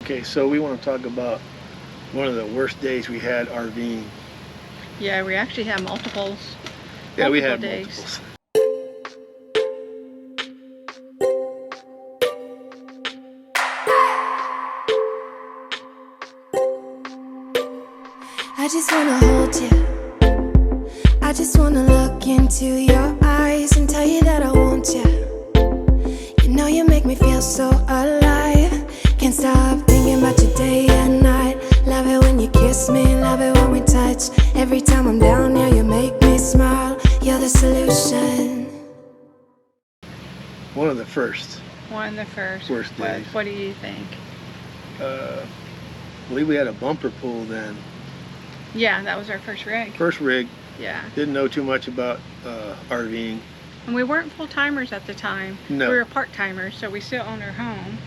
Okay, so we want to talk about one of the worst days we had RVing. Yeah, we actually had multiples. Yeah, we had days. multiples. I just wanna hold you. I just wanna look into your eyes and tell you that I want you. You know you make me feel so alive. Can't stop thinking about you day and night. Love it when you kiss me, love it when we touch. Every time I'm down here you make me smile. You're the solution. One of the first. One of the first. Worst days. What do you think? I believe we had a bumper pool then. Yeah, that was our first rig. First rig. Yeah. Didn't know too much about RVing. And we weren't full-timers at the time. No. We were part-timers, so we still owned our home.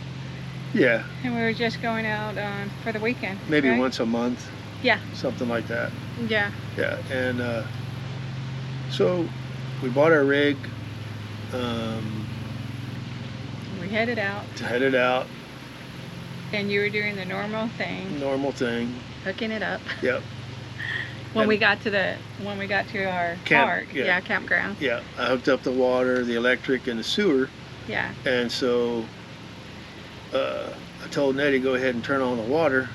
Yeah. And we were just going out for the weekend. Maybe right? once a month. Yeah. Something like that. Yeah. Yeah, and so we bought our rig. We headed out. Headed out. And you were doing the normal thing. Normal thing. Hooking it up. Yep. When And we got to our park, campground. Yeah, I hooked up the water, the electric, and the sewer. Yeah. And so I told Nettie go ahead and turn on the water.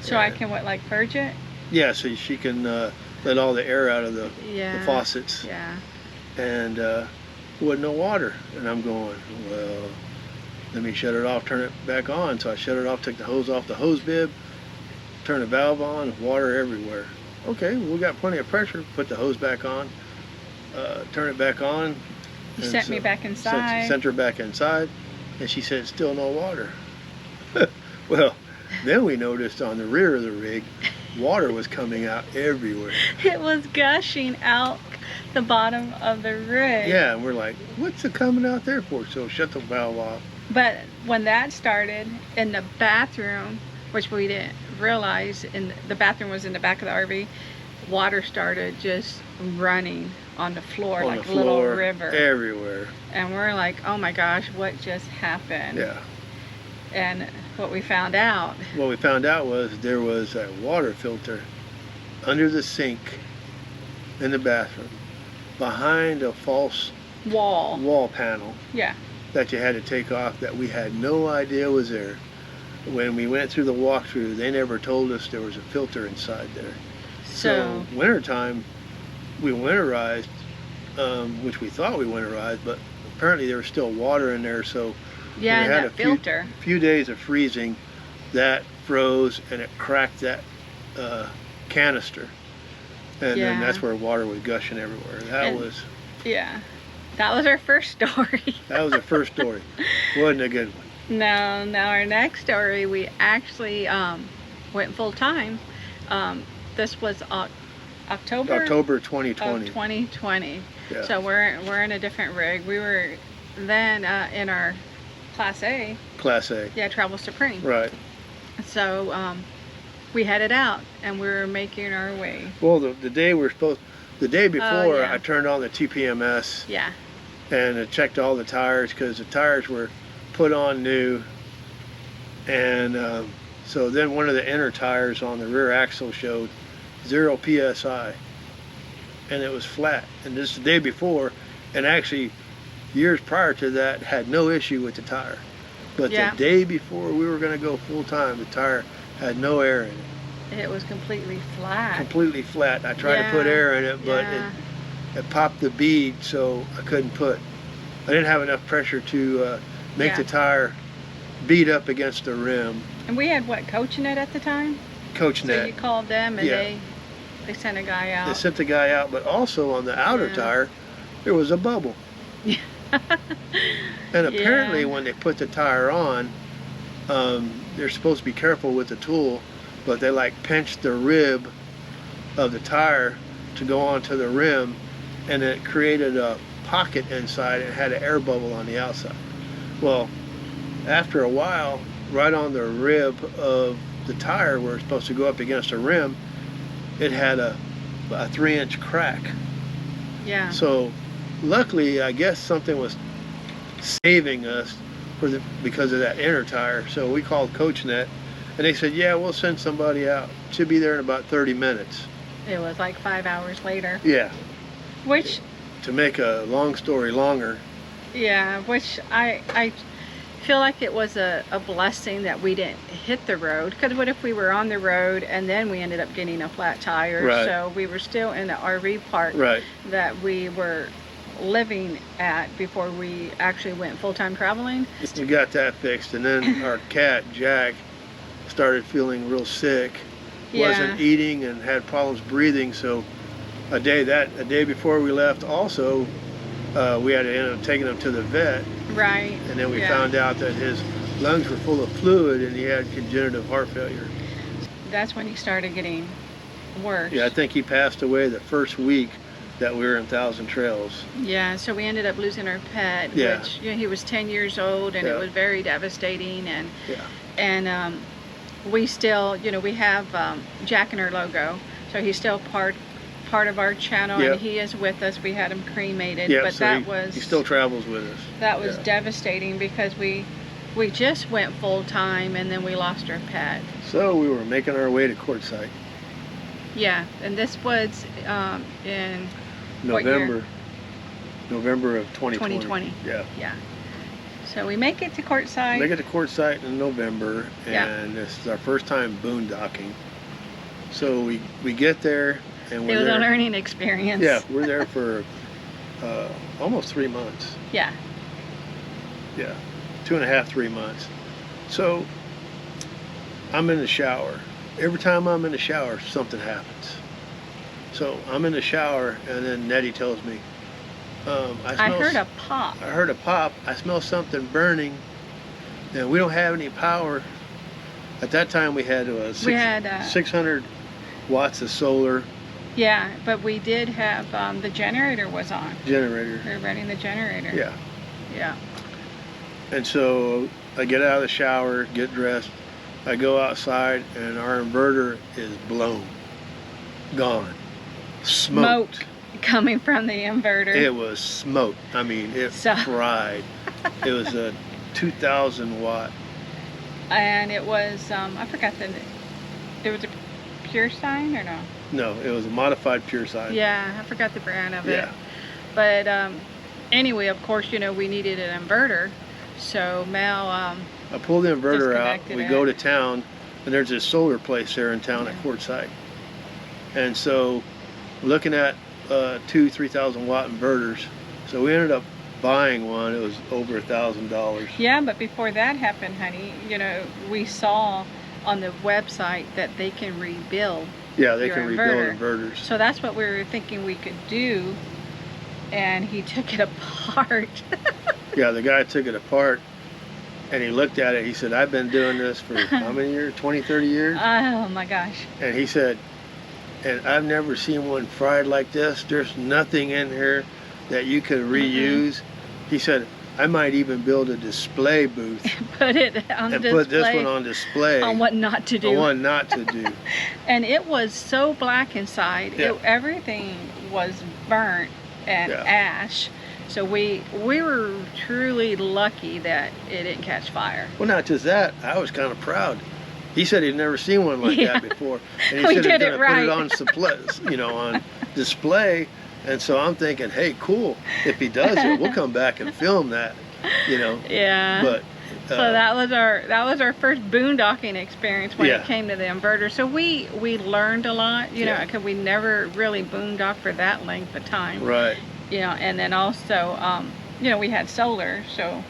So I can like purge it? Yeah, so she can let all the air out of the faucets. Yeah. And wasn't no water. And I'm going, well, let me shut it off, turn it back on. So I shut it off, took the hose off the hose bib, turn the valve on, water everywhere. Okay, well, we got plenty of pressure. Put the hose back on, turn it back on. You sent me back inside. Sent her back inside, and she said, still no water. Well, then we noticed on the rear of the rig, water was coming out everywhere. It was gushing out the bottom of the rig. Yeah, and we're like, what's it coming out there for? So shut the valve off. But when that started in the bathroom, which we didn't realize, the bathroom was in the back of the RV, water started just running on the floor like a little river. Everywhere. And we're like, oh my gosh, what just happened? Yeah. And what we found out was there was a water filter under the sink in the bathroom behind a false wall panel. Yeah. That you had to take off that we had no idea was there. When we went through the walkthrough, they never told us there was a filter inside there. So wintertime, we winterized, which we thought we winterized, but apparently there was still water in there. So yeah, we had that filter. A few days of freezing, that froze and it cracked that canister, and then that's where water was gushing everywhere. That was our first story. That was the first story. Wasn't a good one. No, now our next story, we actually went full time. This was October 2020. Of 2020. Yeah. So we're in a different rig. We were then in our Class A. Class A. Yeah, Travel Supreme. Right. So we headed out and we were making our way. Well, the day before, I turned on the TPMS. Yeah. And I checked all the tires because the tires were put on new, and so then one of the inner tires on the rear axle showed 0 psi, and it was flat. And this the day before, and actually years prior to that had no issue with the tire, but the day before we were going to go full time, the tire had no air in it. It was completely flat. Completely flat. I tried to put air in it, but it popped the bead, so I couldn't I didn't have enough pressure to make the tire beat up against the rim. And we had CoachNet at the time? CoachNet. So you called them and they sent a guy out. They sent the guy out, but also on the outer tire, there was a bubble. And apparently when they put the tire on, they're supposed to be careful with the tool, but they like pinched the rib of the tire to go onto the rim, and it created a pocket inside and had an air bubble on the outside. Well, after a while, right on the rib of the tire where it's supposed to go up against the rim, it had a 3-inch crack. Yeah. So luckily, I guess something was saving us because of that inner tire. So we called CoachNet, and they said, yeah, we'll send somebody out. Should be there in about 30 minutes. It was like 5 hours later. Yeah. Which, To make a long story longer. yeah, which I feel like it was a blessing that we didn't hit the road. Because what if we were on the road and then we ended up getting a flat tire? Right. So we were still in the RV park Right. that we were living at before we actually went full-time traveling. We got that fixed, and then our cat Jack started feeling real sick. Wasn't eating and had problems breathing. So a day before we left, also we had to end up taking him to the vet. Right. And then we found out that his lungs were full of fluid and he had congenital heart failure. That's when he started getting worse. Yeah, I think he passed away the first week that we were in Thousand Trails. Yeah, so we ended up losing our pet, Yeah. which, you know, he was 10 years old, and it was very devastating. And we still, you know, we have Jack and our logo, so he's still part of our channel, and he is with us. We had him cremated, but so that he still travels with us. That was devastating because we just went full time, and then we lost our pet. So we were making our way to Quartzsite. Yeah, and this was in November of 2020. 2020. Yeah. Yeah. So we make it to Quartzsite. Make it to Quartzsite in November, and this is our first time boondocking. So we get there, and it was a learning experience. Yeah, we're there for almost 3 months. Yeah. Yeah, 2.5, 3 months. So I'm in the shower. Every time I'm in the shower, something happens. So I'm in the shower, and then Nettie tells me, I heard a pop. I heard a pop. I smell something burning, and we don't have any power. At that time, we had 600 watts of solar. Yeah, but we did have the generator was on. Generator. We were running the generator. Yeah. Yeah. And so I get out of the shower, get dressed. I go outside, and our inverter is blown, gone, smoked. Smoke coming from the inverter. It was smoke. I mean, it fried. It was a 2,000 watt. And it was, I forgot it was a Pure Sign or no? No, it was a modified Pure Sign. Yeah, I forgot the brand of it. Yeah. But anyway, of course, you know, we needed an inverter. So Mel, I pull the inverter out, we disconnected go it. to town, and there's this solar place there in town at Quartzsite. And so, looking at 3,000 watt inverters, so we ended up buying one. It was over $1,000. Yeah, but before that happened, honey, you know, we saw on the website that they can rebuild. Yeah, they your can rebuild inverters. So that's what we were thinking we could do, and he took it apart. Yeah, the guy took it apart, and he looked at it. He said, I've been doing this for how many years? 20, 30 years? Oh my gosh. And he said, and I've never seen one fried like this. There's nothing in here that you could reuse. He said, I might even build a display booth Put it on and display. put this one on display. On what not to do. On what not to do. And it was so black inside. Yeah. Everything was burnt and ash. So we were truly lucky that it didn't catch fire. Well, not just that. I was kind of proud. He said he'd never seen one like that before, and he We said he's did going it to put right. it on, on display. And so I'm thinking, hey, cool. If he does it, we'll come back and film that, Yeah. But so that was our first boondocking experience when it came to the inverter. So we learned a lot, you know, because we never really boondocked for that length of time. Right. You know, and then also, you know, we had solar, so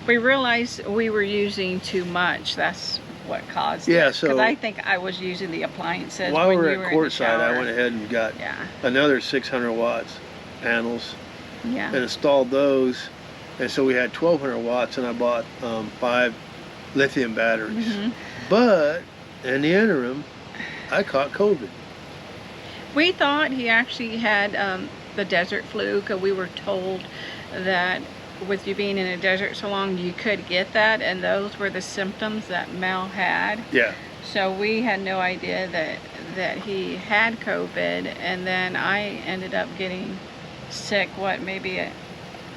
we realized we were using too much. That's what caused it. Yeah, so because I think I was using the appliances while when we were you were at in the Quartzsite, I shower. went ahead and got another 600 watts panels and installed those. And so we had 1,200 watts, and I bought 5 lithium batteries. But in the interim, I caught COVID. We thought he actually had the desert flu, because we were told that with you being in a desert so long, you could get that, and those were the symptoms that Mel had. Yeah. So we had no idea that he had COVID, and then I ended up getting sick, maybe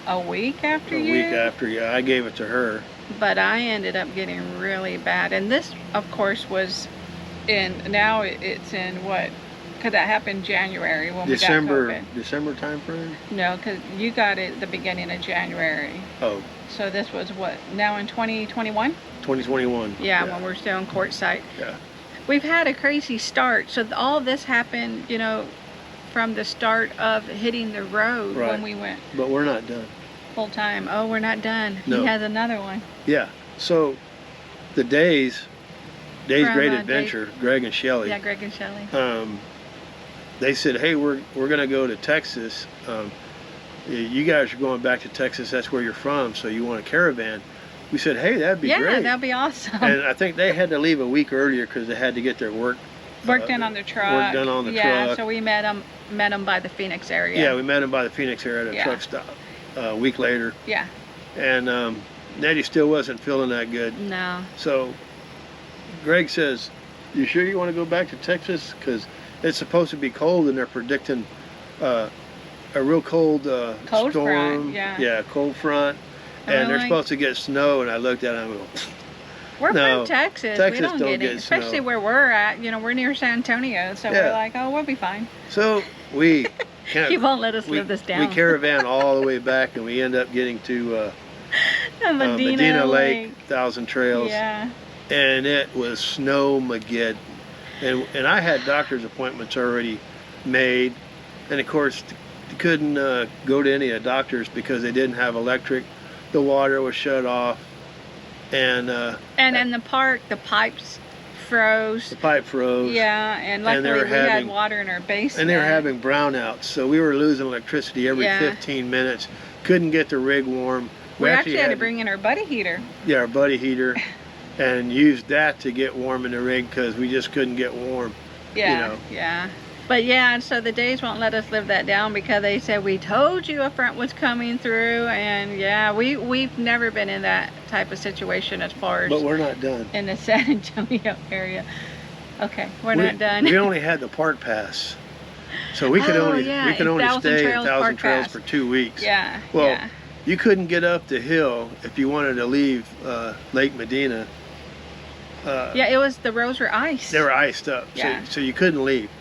a week after you? A week after, I gave it to her. but I ended up getting really bad. And this, of course, was now it's in what? Because that happened January when we got COVID. December time frame? No, because you got it at the beginning of January. Oh. So this was what, now in 2021? 2021. Yeah, when we're still in court site. Yeah. We've had a crazy start. So all this happened, from the start of hitting the road when we went But we're not done. full time. Oh, we're not done. No. He has another one. Yeah. So the Days From, Great Adventure, Greg and Shelley. Yeah, Greg and Shelley. They said, hey, we're going to go to Texas. You guys are going back to Texas. That's where you're from. So you want a caravan? We said, hey, that'd be great. Yeah, that'd be awesome. And I think they had to leave a week earlier because they had to get their work done on the truck. Work done on the truck. Yeah, so we met them by the Phoenix area. Yeah, we met them by the Phoenix area at a truck stop a week later. Yeah. And Nettie still wasn't feeling that good. No. So Greg says, you sure you want to go back to Texas? Because it's supposed to be cold and they're predicting a real cold cold storm. Front, yeah. Yeah, cold front. And they're supposed to get snow. And I looked at them and go, we're from Texas. We don't get it. Especially snow. Where we're at. We're near San Antonio. So we're like, oh, we'll be fine. So we... He won't let us live this down. We caravan all the way back and we end up getting to Medina Lake, Thousand Trails. Yeah. And it was snowmageddon. And I had doctor's appointments already made. And of course, couldn't go to any of the doctors because they didn't have electric. The water was shut off. And in the park, the pipes froze. The pipe froze. Yeah, and luckily we had water in our basement. And they were having brownouts, so we were losing electricity every 15 minutes. Couldn't get the rig warm. We actually had to bring in our buddy heater. Yeah, our buddy heater. And used that to get warm in the rig because we just couldn't get warm. Yeah, yeah. But yeah, so the Days won't let us live that down because they said, we told you a front was coming through. And yeah, we've never been in that type of situation as far as... But we're not done. In the San Antonio area. Okay, we're not done. We only had the park pass. So we could only stay at Thousand Trails for 2 weeks. Yeah, well, you couldn't get up the hill if you wanted to leave Lake Medina. The roads were iced. They were iced up, so you couldn't leave.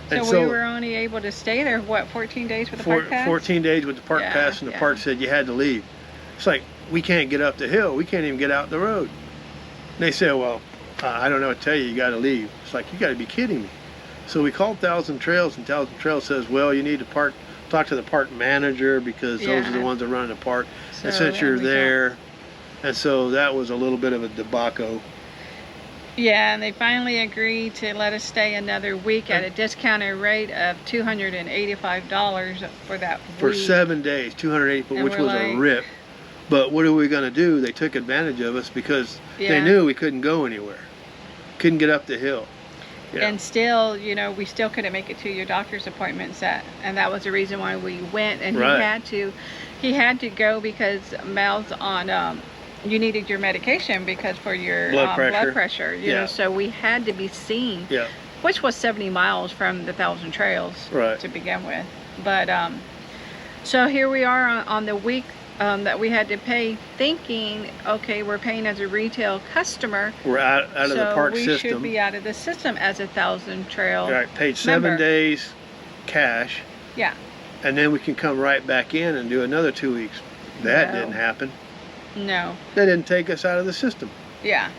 So we were only able to stay there, 14 days with the park pass? 14 days with the park pass, and the park said you had to leave. It's like, we can't get up the hill. We can't even get out the road. And they said, well, I don't know what to tell you. You got to leave. It's like, you got to be kidding me. So we called Thousand Trails, and Thousand Trails says, well, you need to talk to the park manager because those are the ones that run the park. And since you're there, and so that was a little bit of a debacle. Yeah, and they finally agreed to let us stay another week at a discounted rate of $285 for that week. For 7 days, $280, which was a rip. But what are we going to do? They took advantage of us because they knew we couldn't go anywhere. Couldn't get up the hill. Yeah. And still, we still couldn't make it to your doctor's appointments. And that was the reason why we went. And he had to go because Mel's on... you needed your medication because for your blood pressure, you know, so we had to be seen, which was 70 miles from the Thousand Trails to begin with. But so here we are on the week that we had to pay, thinking, okay, we're paying as a retail customer. We're out of the park system. So we should be out of the system as a Thousand Trail paid 7 days cash. Yeah. And then we can come right back in and do another 2 weeks. That didn't happen. No. They didn't take us out of the system. Yeah.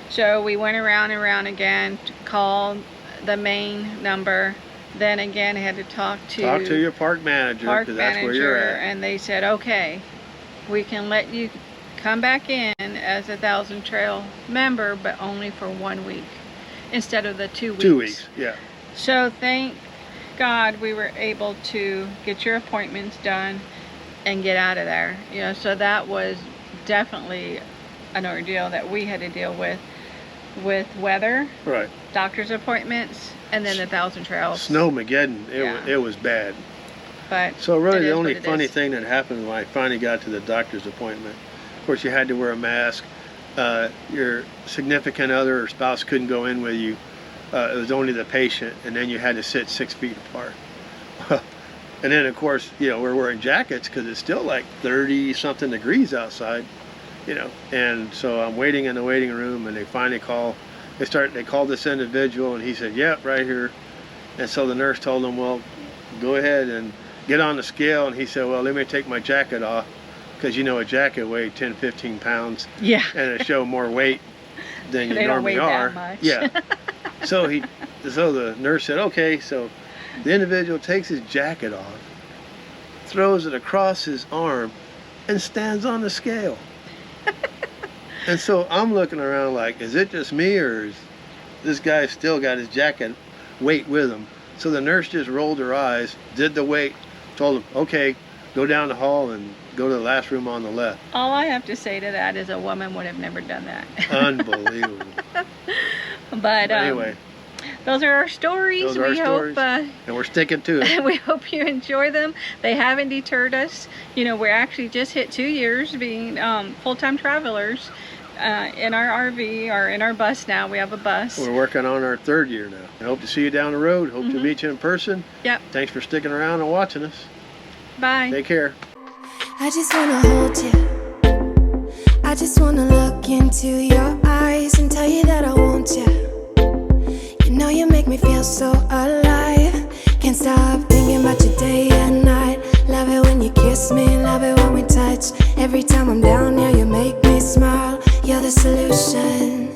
So we went around and around again, called the main number. Then again, had to talk to your park manager, because that's where you're at. And they said, okay, we can let you come back in as a Thousand Trail member, but only for 1 week instead of the 2 weeks. 2 weeks, yeah. So thank God we were able to get your appointments done and get out of there. So that was definitely an ordeal that we had to deal with weather, doctor's appointments, and then the Thousand Trails. Snowmageddon, it was bad. But so really the only funny thing that happened when I finally got to the doctor's appointment, of course you had to wear a mask. Your significant other or spouse couldn't go in with you. It was only the patient, and then you had to sit 6 feet apart. And then, of course, we're wearing jackets because it's still like 30-something degrees outside. you know. And so I'm waiting in the waiting room, and they finally call. They called this individual, and he said, "Yeah, right here." And so the nurse told him, "Well, go ahead and get on the scale." And he said, "Well, let me take my jacket off, because you know a jacket weighed 10, 15 pounds, Yeah. and it showed more weight than you They don't normally weigh are." that much. Yeah. So the nurse said, "Okay." So the individual takes his jacket off, throws it across his arm, and stands on the scale. And so I'm looking around like, is it just me, or is this guy still got his jacket weight with him? So the nurse just rolled her eyes, did the weight, told him, "Okay, go down the hall and go to the last room on the left." All I have to say to that is a woman would have never done that. Unbelievable. But Anyway, those are our stories. those are our stories, and we're sticking to it. We hope you enjoy them. They haven't deterred us. You know, we're actually just hit 2 years being full-time travelers in our RV, or in our bus now. We have a bus. We're working on our 3rd year now. I hope to see you down the road. Hope to meet you in person. Yep. Thanks for sticking around and watching us. Bye. Take care. I just wanna hold you. I just wanna look into your eyes and tell you that I want you. You know you make me feel so alive. Can't stop thinking about you day and night. Love it when you kiss me, love it when we touch. Every time I'm down here, you make me smile. You're the solution.